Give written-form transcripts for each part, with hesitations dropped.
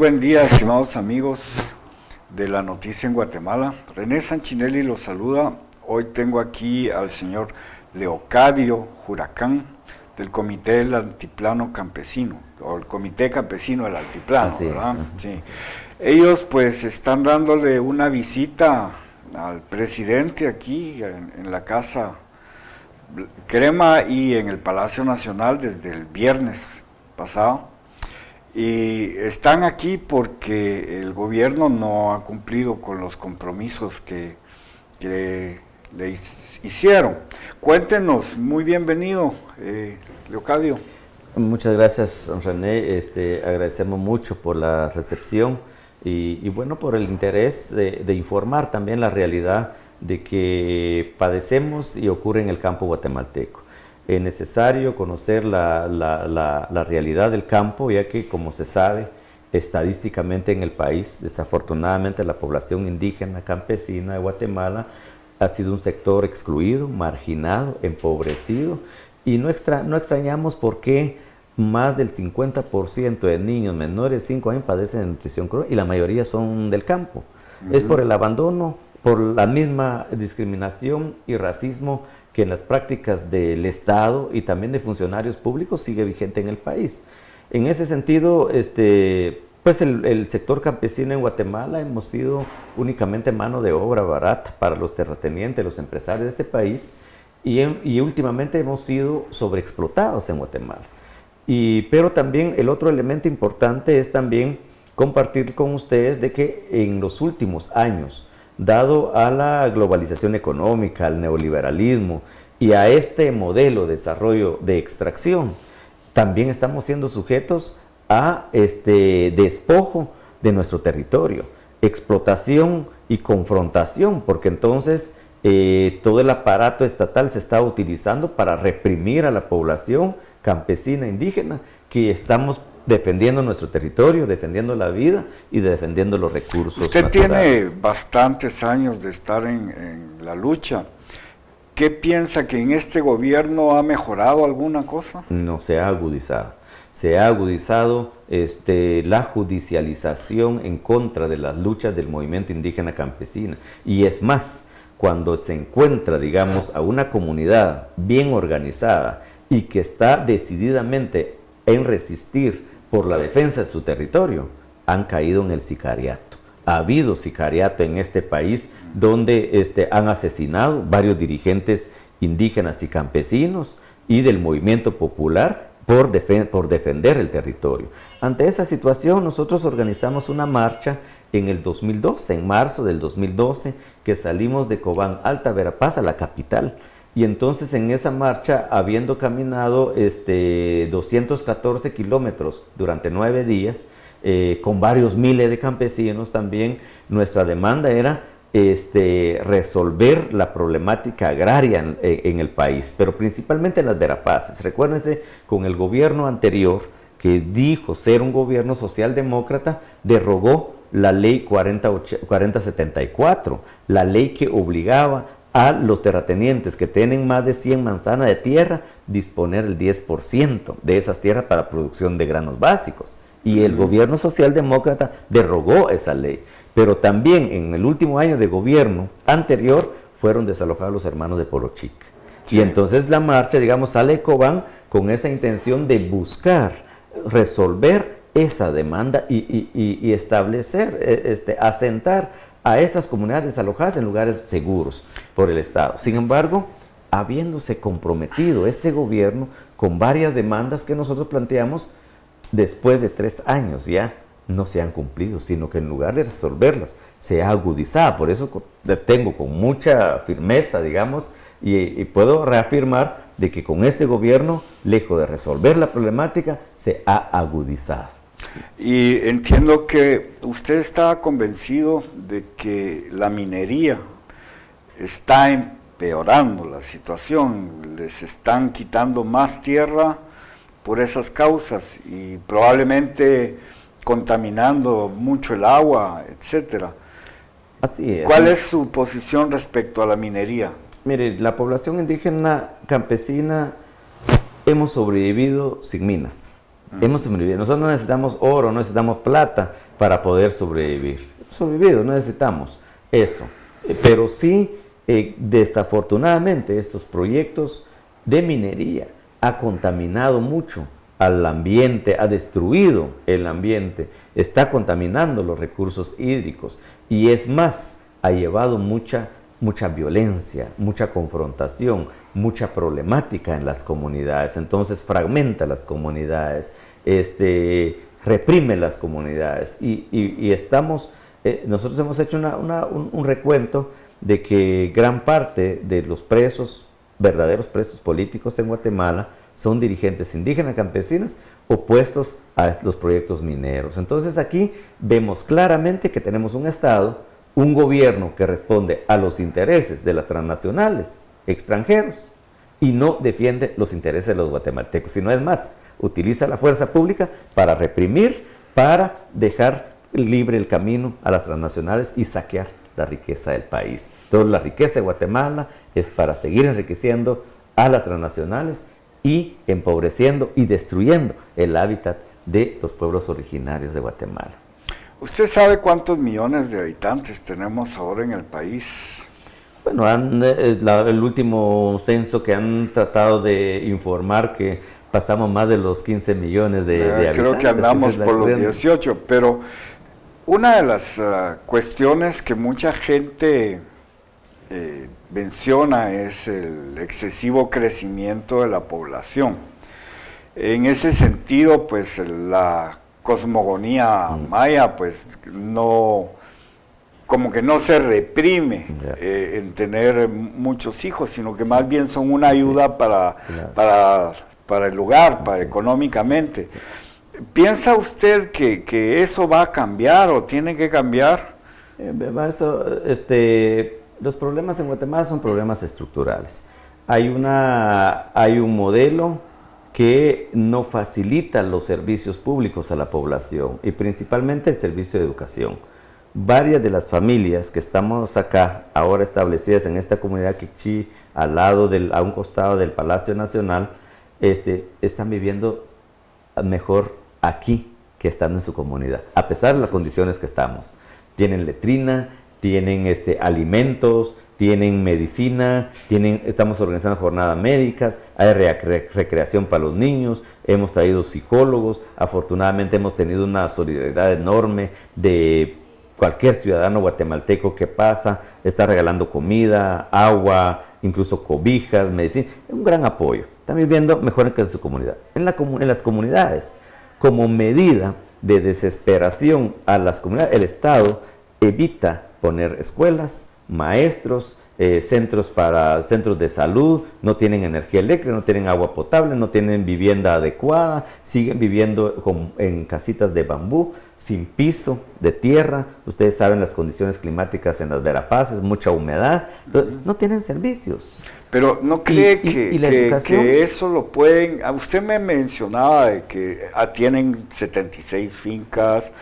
buen día, estimados amigos de La Noticia en Guatemala. René Sanchinelli los saluda. Hoy tengo aquí al señor Leocadio Huracán del Comité del Altiplano Campesino, o el Comité Campesino del Altiplano, ¿verdad? Sí. Ellos pues están dándole una visita al presidente aquí en la Casa Crema y en el Palacio Nacional desde el viernes pasado. Y están aquí porque el gobierno no ha cumplido con los compromisos que le hicieron. Cuéntenos, muy bienvenido, Leocadio. Muchas gracias, René. Agradecemos mucho por la recepción y bueno, por el interés de informar también la realidad de que padecemos y ocurre en el campo guatemalteco. Es necesario conocer la realidad del campo, ya que, como se sabe, estadísticamente en el país, desafortunadamente la población indígena campesina de Guatemala ha sido un sector excluido, marginado, empobrecido, y no extrañamos por qué más del 50% de niños menores de 5 años padecen de nutrición crónica, y la mayoría son del campo. Es por el abandono, por la misma discriminación y racismo que en las prácticas del Estado y también de funcionarios públicos sigue vigente en el país. En ese sentido, pues el sector campesino en Guatemala hemos sido únicamente mano de obra barata para los terratenientes, los empresarios de este país, y últimamente hemos sido sobreexplotados en Guatemala. Pero también el otro elemento importante es también compartir con ustedes de que en los últimos años, dado a la globalización económica, al neoliberalismo y a este modelo de desarrollo de extracción, también estamos siendo sujetos a despojo de nuestro territorio, explotación y confrontación, porque entonces todo el aparato estatal se está utilizando para reprimir a la población campesina indígena que estamos defendiendo nuestro territorio, defendiendo la vida y defendiendo los recursos naturales. Tiene bastantes años de estar en la lucha. ¿Qué piensa que en este gobierno ha mejorado alguna cosa? No, se ha agudizado. Se ha agudizado la judicialización en contra de las luchas del movimiento indígena campesina. Y es más, cuando se encuentra, digamos, a una comunidad bien organizada y que está decididamente en resistir por la defensa de su territorio, han caído en el sicariato. Ha habido sicariato en este país donde han asesinado varios dirigentes indígenas y campesinos y del movimiento popular por defender el territorio. Ante esa situación, nosotros organizamos una marcha en el 2012, en marzo del 2012, que salimos de Cobán, Alta Verapaz, a la capital. Y entonces en esa marcha, habiendo caminado 214 kilómetros durante 9 días, con varios miles de campesinos también, nuestra demanda era resolver la problemática agraria en el país, pero principalmente en las Verapaces. Recuérdense, con el gobierno anterior, que dijo ser un gobierno socialdemócrata, derogó la ley 4074, la ley que obligaba a los terratenientes que tienen más de 100 manzanas de tierra, disponer el 10% de esas tierras para producción de granos básicos. Y el gobierno socialdemócrata derogó esa ley. Pero también en el último año de gobierno anterior fueron desalojados los hermanos de Polochic. Sí. Y entonces la marcha, digamos, sale de Cobán con esa intención de buscar resolver esa demanda y establecer, asentar a estas comunidades desalojadas en lugares seguros por el Estado. Sin embargo, habiéndose comprometido este gobierno con varias demandas que nosotros planteamos, después de 3 años ya no se han cumplido, sino que en lugar de resolverlas, se ha agudizado. Por eso tengo con mucha firmeza, digamos, y puedo reafirmar de que con este gobierno, lejos de resolver la problemática, se ha agudizado. Y entiendo que usted está convencido de que la minería está empeorando la situación, les están quitando más tierra por esas causas y probablemente contaminando mucho el agua, etcétera. Así es. ¿Cuál es su posición respecto a la minería? Mire, la población indígena campesina hemos sobrevivido sin minas. Hemos sobrevivido. Nosotros no necesitamos oro, no necesitamos plata, para poder sobrevivir. Sobrevivido, no necesitamos eso. Pero sí, desafortunadamente, estos proyectos de minería ha contaminado mucho al ambiente, ha destruido el ambiente, está contaminando los recursos hídricos y es más, ha llevado mucha violencia, mucha confrontación, mucha problemática en las comunidades. Entonces fragmenta las comunidades, reprime las comunidades y estamos, nosotros hemos hecho un recuento de que gran parte de los presos, verdaderos presos políticos en Guatemala, son dirigentes indígenas campesinos opuestos a los proyectos mineros. Entonces aquí vemos claramente que tenemos un Estado, un gobierno que responde a los intereses de las transnacionales extranjeros y no defiende los intereses de los guatemaltecos, sino es más, utiliza la fuerza pública para reprimir, para dejar libre el camino a las transnacionales y saquear la riqueza del país. Entonces la riqueza de Guatemala es para seguir enriqueciendo a las transnacionales y empobreciendo y destruyendo el hábitat de los pueblos originarios de Guatemala. ¿Usted sabe cuántos millones de habitantes tenemos ahora en el país? Bueno, el último censo que han tratado de informar que pasamos más de los 15 millones de habitantes. Creo que andamos por los 18, pero una de las cuestiones que mucha gente menciona es el excesivo crecimiento de la población. En ese sentido, pues la cosmogonía maya, pues no, como que no se reprime en tener muchos hijos, sino que más bien son una ayuda para el lugar, económicamente. ¿Piensa usted que eso va a cambiar o tiene que cambiar? Los problemas en Guatemala son problemas estructurales. Hay un modelo que no facilita los servicios públicos a la población y principalmente el servicio de educación. Varias de las familias que estamos acá, ahora establecidas en esta comunidad Kikchi, a un costado del Palacio Nacional, están viviendo mejor aquí que estando en su comunidad, a pesar de las condiciones que estamos. Tienen letrina, tienen alimentos, tienen medicina, estamos organizando jornadas médicas, hay recreación para los niños, hemos traído psicólogos, afortunadamente hemos tenido una solidaridad enorme de cualquier ciudadano guatemalteco que pasa, está regalando comida, agua, incluso cobijas, medicina, un gran apoyo. Están viviendo mejor que en su comunidad. En las comunidades, como medida de desesperación a las comunidades, el Estado evita poner escuelas, maestros, centros de salud, no tienen energía eléctrica, no tienen agua potable, no tienen vivienda adecuada, siguen viviendo en casitas de bambú, sin piso, de tierra. Ustedes saben las condiciones climáticas en las Verapaces, mucha humedad, entonces, no tienen servicios. Pero ¿no cree que eso lo pueden? Usted me mencionaba de que tienen 76 fincas,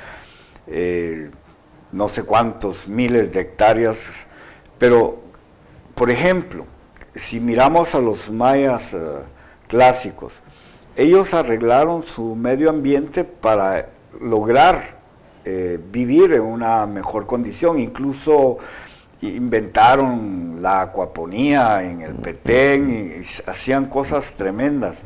no sé cuántos miles de hectáreas, pero, por ejemplo, si miramos a los mayas clásicos, ellos arreglaron su medio ambiente para lograr vivir en una mejor condición, incluso inventaron la acuaponía en el Petén y hacían cosas tremendas.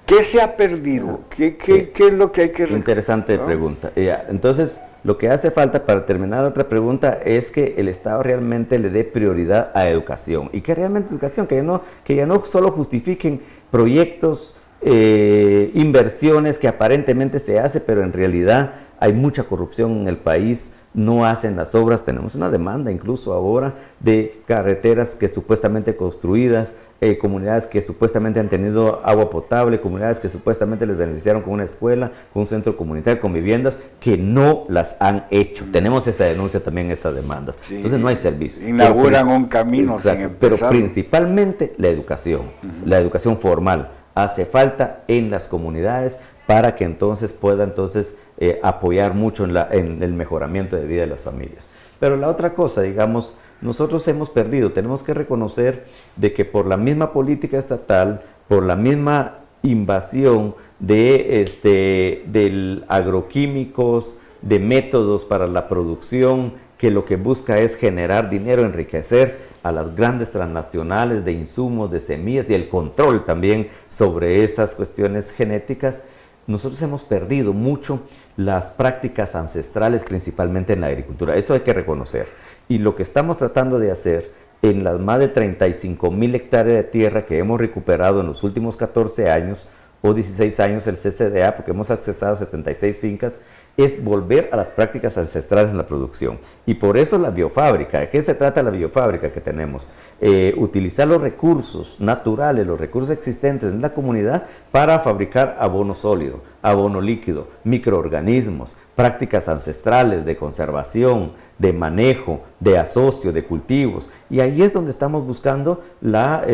¿Qué se ha perdido? ¿Qué es lo que hay que... Interesante pregunta. Entonces, lo que hace falta para terminar la otra pregunta es que el Estado realmente le dé prioridad a educación. ¿Y qué realmente educación? Que ya no solo justifiquen proyectos, inversiones que aparentemente se hace, pero en realidad hay mucha corrupción en el país, no hacen las obras. Tenemos una demanda incluso ahora de carreteras que supuestamente construidas, comunidades que supuestamente han tenido agua potable, comunidades que supuestamente les beneficiaron con una escuela, con un centro comunitario, con viviendas, que no las han hecho. Tenemos esa denuncia también, estas demandas. Sí, entonces no hay servicio. Inauguran un camino sin empezar. Pero principalmente la educación, la educación formal, hace falta en las comunidades para que entonces pueda apoyar mucho en el mejoramiento de vida de las familias. Pero la otra cosa, digamos, nosotros hemos perdido, tenemos que reconocer de que por la misma política estatal, por la misma invasión de agroquímicos, de métodos para la producción que lo que busca es generar dinero, enriquecer a las grandes transnacionales de insumos, de semillas y el control también sobre esas cuestiones genéticas. Nosotros hemos perdido mucho las prácticas ancestrales, principalmente en la agricultura. Eso hay que reconocer. Y lo que estamos tratando de hacer en las más de 35,000 hectáreas de tierra que hemos recuperado en los últimos 14 años o 16 años el CCDA, porque hemos accesado 76 fincas, es volver a las prácticas ancestrales en la producción. Y por eso la biofábrica. ¿De qué se trata la biofábrica que tenemos? Utilizar los recursos naturales, los recursos existentes en la comunidad para fabricar abono sólido, abono líquido, microorganismos, prácticas ancestrales de conservación, de manejo, de asocio, de cultivos. Y ahí es donde estamos buscando la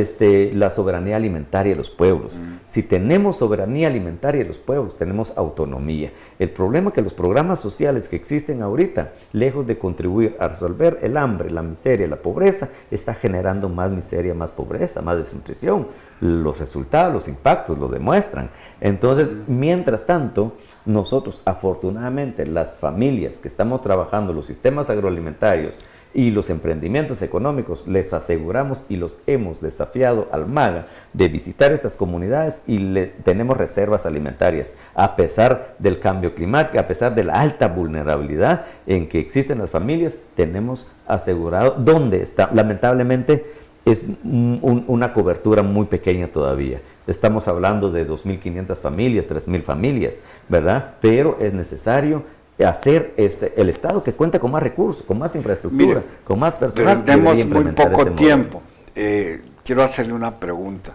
soberanía alimentaria de los pueblos. Si tenemos soberanía alimentaria de los pueblos, tenemos autonomía. El problema es que los programas sociales que existen ahorita, lejos de contribuir a resolver el hambre, la miseria, la pobreza, está generando más miseria, más pobreza, más desnutrición. Los resultados, los impactos lo demuestran. Entonces, mientras tanto, nosotros, afortunadamente, las familias que estamos trabajando, los sistemas agroalimentarios y los emprendimientos económicos, les aseguramos y los hemos desafiado al MAGA de visitar estas comunidades y tenemos reservas alimentarias, a pesar del cambio climático, a pesar de la alta vulnerabilidad en que existen las familias, tenemos asegurado dónde está. Lamentablemente, es una cobertura muy pequeña todavía. Estamos hablando de 2.500 familias, 3.000 familias, ¿verdad? Pero es necesario hacer el Estado que cuenta con más recursos, con más infraestructura, con más personal. Tenemos muy poco tiempo. Quiero hacerle una pregunta.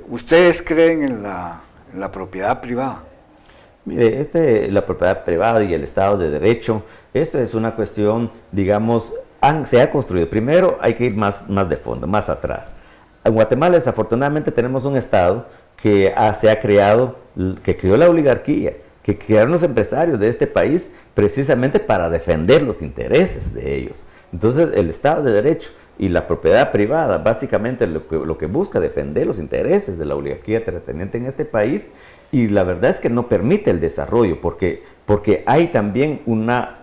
¿Ustedes creen en la propiedad privada? Mire, la propiedad privada y el Estado de Derecho, esto es una cuestión, digamos, se ha construido. Primero hay que ir más de fondo, más atrás. En Guatemala, desafortunadamente, tenemos un Estado que se ha creado, que creó la oligarquía, que crearon los empresarios de este país precisamente para defender los intereses de ellos. Entonces, el Estado de Derecho y la propiedad privada, básicamente lo que busca defender los intereses de la oligarquía terrateniente en este país, y la verdad es que no permite el desarrollo, porque hay también una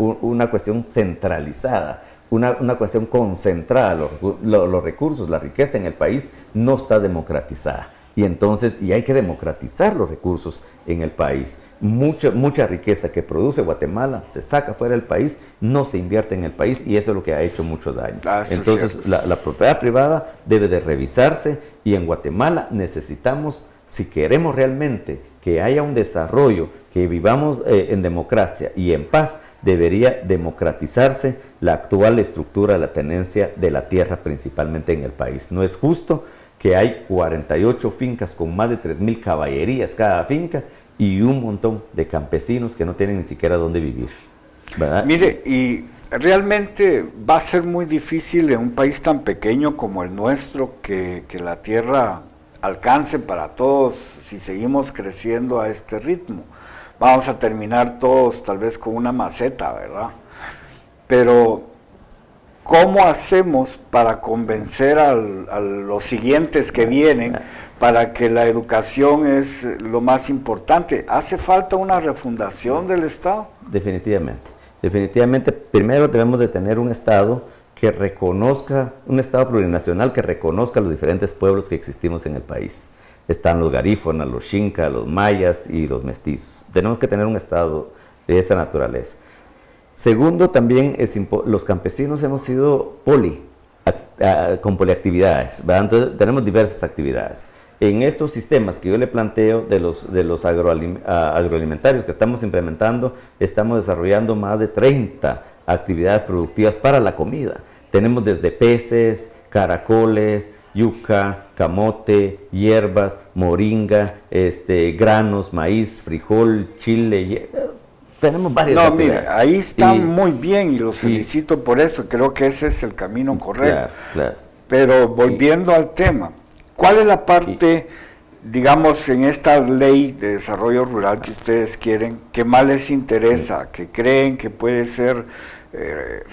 cuestión centralizada. Una cuestión concentrada, los recursos, la riqueza en el país no está democratizada. Y entonces, hay que democratizar los recursos en el país. Mucha riqueza que produce Guatemala se saca fuera del país, no se invierte en el país y eso es lo que ha hecho mucho daño. Entonces, la propiedad privada debe de revisarse y en Guatemala necesitamos, si queremos realmente que haya un desarrollo, que vivamos en democracia y en paz, debería democratizarse la actual estructura de la tenencia de la tierra, principalmente en el país. No es justo que hay 48 fincas con más de 3,000 caballerías cada finca y un montón de campesinos que no tienen ni siquiera dónde vivir, ¿verdad? Mire, y realmente va a ser muy difícil en un país tan pequeño como el nuestro que la tierra alcance para todos si seguimos creciendo a este ritmo. Vamos a terminar todos tal vez con una maceta, ¿verdad? Pero, ¿cómo hacemos para convencer a los siguientes que vienen para que la educación es lo más importante? ¿Hace falta una refundación del Estado? Definitivamente. Definitivamente, primero debemos de tener un Estado que reconozca, un Estado plurinacional que reconozca los diferentes pueblos que existimos en el país. Están los garífonas, los xincas, los mayas y los mestizos. Tenemos que tener un Estado de esa naturaleza. Segundo, también los campesinos hemos sido con poliactividades, ¿verdad? Entonces tenemos diversas actividades. En estos sistemas que yo le planteo de los agroalimentarios que estamos implementando, estamos desarrollando más de 30 actividades productivas para la comida. Tenemos desde peces, caracoles, yuca, camote, hierbas, moringa, granos, maíz, frijol, chile, tenemos varias actividades. Mire, ahí están muy bien y los felicito por eso, creo que ese es el camino correcto. Claro. Pero volviendo al tema, ¿cuál es la parte, digamos, en esta ley de desarrollo rural que ustedes quieren, que más les interesa, que creen que puede ser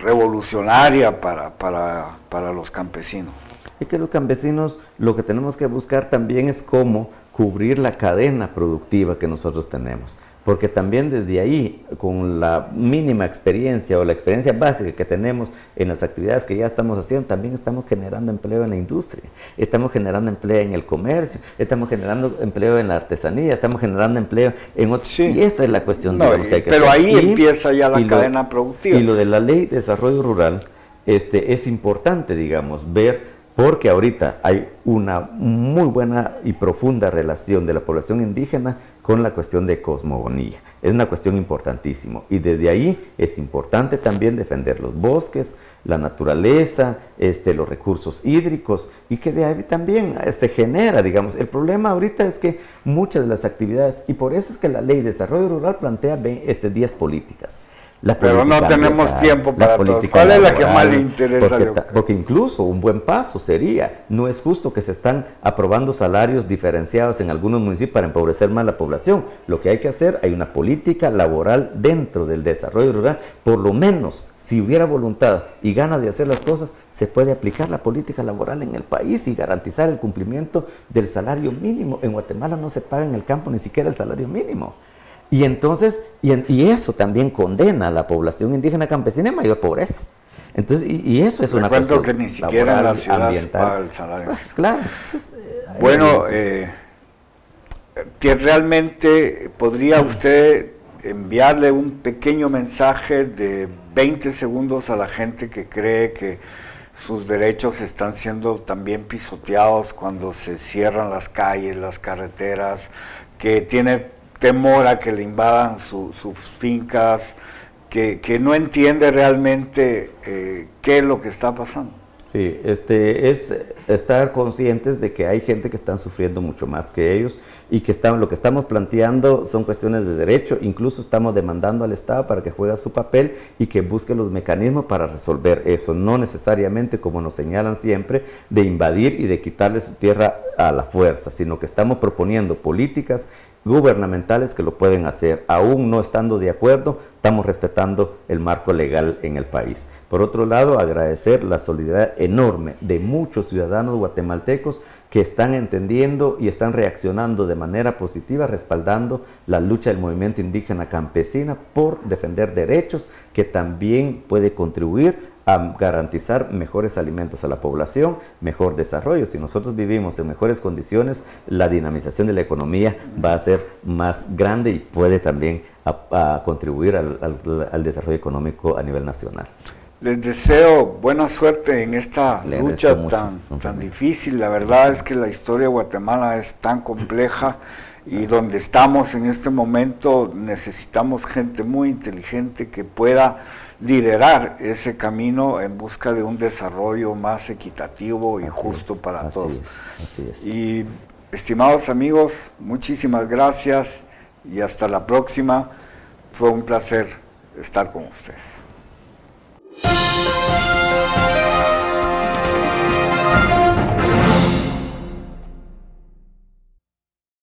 revolucionaria para los campesinos? Es que los campesinos lo que tenemos que buscar también es cómo cubrir la cadena productiva que nosotros tenemos. porque también desde ahí, con la mínima experiencia o la experiencia básica que tenemos en las actividades que ya estamos haciendo, también estamos generando empleo en la industria, estamos generando empleo en el comercio, estamos generando empleo en la artesanía, estamos generando empleo en otros, sí. Y esta es la cuestión, no, digamos, que hay que pero hacer. Ahí empieza ya la cadena productiva. Y lo de la Ley de Desarrollo Rural, es importante, digamos, ver, porque ahorita hay una muy buena y profunda relación de la población indígena con la cuestión de cosmogonía. Es una cuestión importantísima, y desde ahí es importante también defender los bosques, la naturaleza, los recursos hídricos, y que de ahí también se genera, digamos, el problema ahorita es que muchas de las actividades, y por eso es que la Ley de Desarrollo Rural plantea 10 políticas. Pero no tenemos tiempo para todos. ¿Cuál es la que más le interesa? Porque incluso un buen paso sería, no es justo que se están aprobando salarios diferenciados en algunos municipios para empobrecer más la población. Lo que hay que hacer, hay una política laboral dentro del desarrollo rural. Por lo menos, si hubiera voluntad y ganas de hacer las cosas, se puede aplicar la política laboral en el país y garantizar el cumplimiento del salario mínimo. En Guatemala no se paga en el campo ni siquiera el salario mínimo. Y entonces, y eso también condena a la población indígena campesina a mayor pobreza. Entonces, y eso es una cuestión que ni siquiera en la ciudad se paga el salario. Claro. Entonces, bueno, que realmente podría usted enviarle un pequeño mensaje de 20 segundos a la gente que cree que sus derechos están siendo también pisoteados cuando se cierran las calles, las carreteras, que tiene temor a que le invadan sus fincas, que no entiende realmente qué es lo que está pasando. Sí, es estar conscientes de que hay gente que están sufriendo mucho más que ellos, y que lo que estamos planteando son cuestiones de derecho. Incluso estamos demandando al Estado para que juegue su papel y que busque los mecanismos para resolver eso, no necesariamente, como nos señalan siempre, de invadir y de quitarle su tierra a la fuerza, sino que estamos proponiendo políticas gubernamentales que lo pueden hacer. Aún no estando de acuerdo, estamos respetando el marco legal en el país. Por otro lado, agradecer la solidaridad enorme de muchos ciudadanos guatemaltecos que están entendiendo y están reaccionando de manera positiva, respaldando la lucha del movimiento indígena campesina por defender derechos, que también puede contribuir a garantizar mejores alimentos a la población, mejor desarrollo. Si nosotros vivimos en mejores condiciones, la dinamización de la economía va a ser más grande y puede también a contribuir al desarrollo económico a nivel nacional. Les deseo buena suerte en esta lucha tan difícil. La verdad es que la historia de Guatemala es tan compleja, y donde estamos en este momento necesitamos gente muy inteligente que pueda liderar ese camino en busca de un desarrollo más equitativo y justo para todos. Así es. Y estimados amigos, muchísimas gracias y hasta la próxima. Fue un placer estar con ustedes.